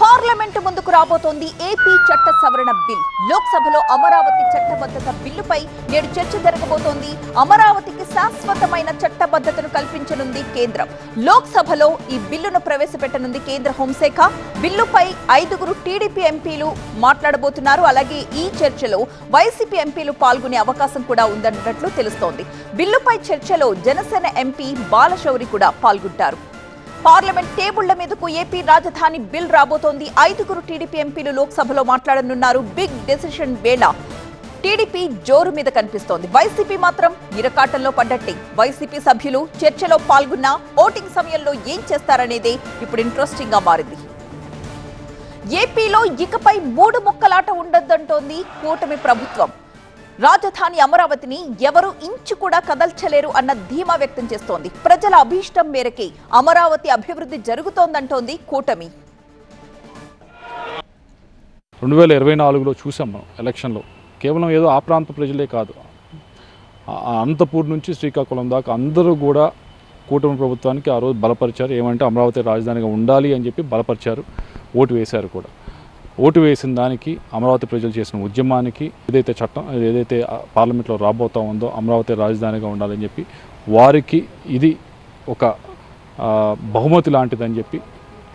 Parliament ముందుకు రాబోతోంది AP చట్ట సవరణ బిల్. లోక్సభలో అమరావతి చట్టబద్ధత బిల్లుపై నేడు చర్చ జరగబోతోంది. అమరావతికి శాశ్వతమైన చట్టబద్ధతను కల్పించనుంది కేంద్రం. లోక్సభలో ఈ బిల్లును ప్రవేశపెట్టనుంది కేంద్ర హోంశాఖ. బిల్లుపై 5 టీడీపీ ఎంపీలు మాట్లాడబోతున్నారు. అలాగే ఈ చర్చలో వైసీపీ ఎంపీలు పాల్గొనే అవకాశం కూడా ఉందన్నట్లు తెలుస్తోంది. బిల్లుపై చర్చలో జనసేన ఎంపీ బాలశౌరి కూడా పాల్గొంటారు. పార్లమెంట్ టేబుళ్ల మీదకు ఏపీ రాజధాని బిల్ రాబోతోంది. 5 టీడీపీ ఎంపీలు లోక్సభలో మాట్లాడనున్నారు. బిగ్ డెసిషన్ వేళ టీడీపీ జోరు మీద కనిపిస్తోంది. వైసీపీ మాత్రం ఇరకాటంలో పడ్డట్టే. వైసీపీ సభ్యులు చర్చలో పాల్గొన్న ఓటింగ్ సమయంలో ఏం చేస్తారనేదే ఇప్పుడు ఇంట్రెస్టింగ్ గా మారింది. ఏపీలో ఇకపై 3 ముక్కలాట ఉండొద్దంటోంది కూటమి ప్రభుత్వం. రాజధాని అమరావతిని ఎవరు ఇంచు కూడా కదల్చలేరు అన్న ధీమా వ్యక్తం చేస్తోంది. ప్రజల అభీష్టం మేరకే అమరావతి అభివృద్ధి జరుగుతోందంటోంది కూటమి. 2024లో చూసాం మనం ఎలక్షన్లో. కేవలం ఏదో ఆ ప్రాంత ప్రజలే కాదు, అనంతపూర్ నుంచి శ్రీకాకుళం దాకా అందరూ కూడా కూటమి ప్రభుత్వానికి ఆ రోజు బలపరిచారు. ఏమంటే అమరావతి రాజధానిగా ఉండాలి అని చెప్పి బలపరిచారు, ఓటు వేశారు కూడా. ఓటు వేసిన దానికి, అమరావతి ప్రజలు చేసిన ఉద్యమానికి, ఏదైతే పార్లమెంట్లో రాబోతా ఉందో అమరావతి రాజధానిగా ఉండాలని చెప్పి వారికి ఇది ఒక బహుమతి లాంటిదని చెప్పి,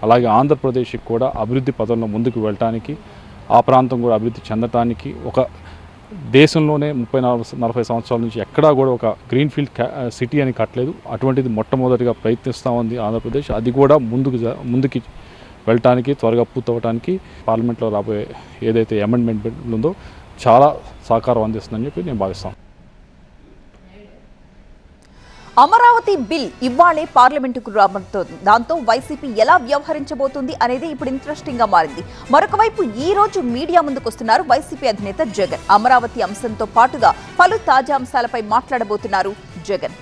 అలాగే ఆంధ్రప్రదేశ్కి కూడా అభివృద్ధి పదంలో ముందుకు వెళ్ళటానికి, ఆ ప్రాంతం కూడా అభివృద్ధి చెందటానికి, ఒక దేశంలోనే 30-40 సంవత్సరాల నుంచి ఎక్కడా కూడా ఒక గ్రీన్ఫీల్డ్ సిటీ అని కట్టలేదు. అటువంటిది మొట్టమొదటిగా ప్రయత్నిస్తూ ఉంది ఆంధ్రప్రదేశ్. అది కూడా ముందుకి వెళ్ళటానికి, త్వరగా పూర్తవడానికి పార్లమెంట్లో రాబోయే ఏదైతే అమెండ్మెంట్ బిల్ ఉందో చాలా సహకారం అందిస్తుందని చెప్పి నేను భావిస్తాను. అమరావతి బిల్ ఇవాళే పార్లమెంటుకు రాబోతోంది. దాంతో వైసీపీ ఎలా వ్యవహరించబోతుంది అనేది ఇప్పుడు ఇంట్రెస్టింగ్ గా మారింది. మరొక వైపు ఈ రోజు మీడియా ముందుకు వస్తున్నారు వైసీపీ అధినేత జగన్. అమరావతి అంశంతో పాటుగా పలు తాజా అంశాలపై మాట్లాడబోతున్నారు జగన్.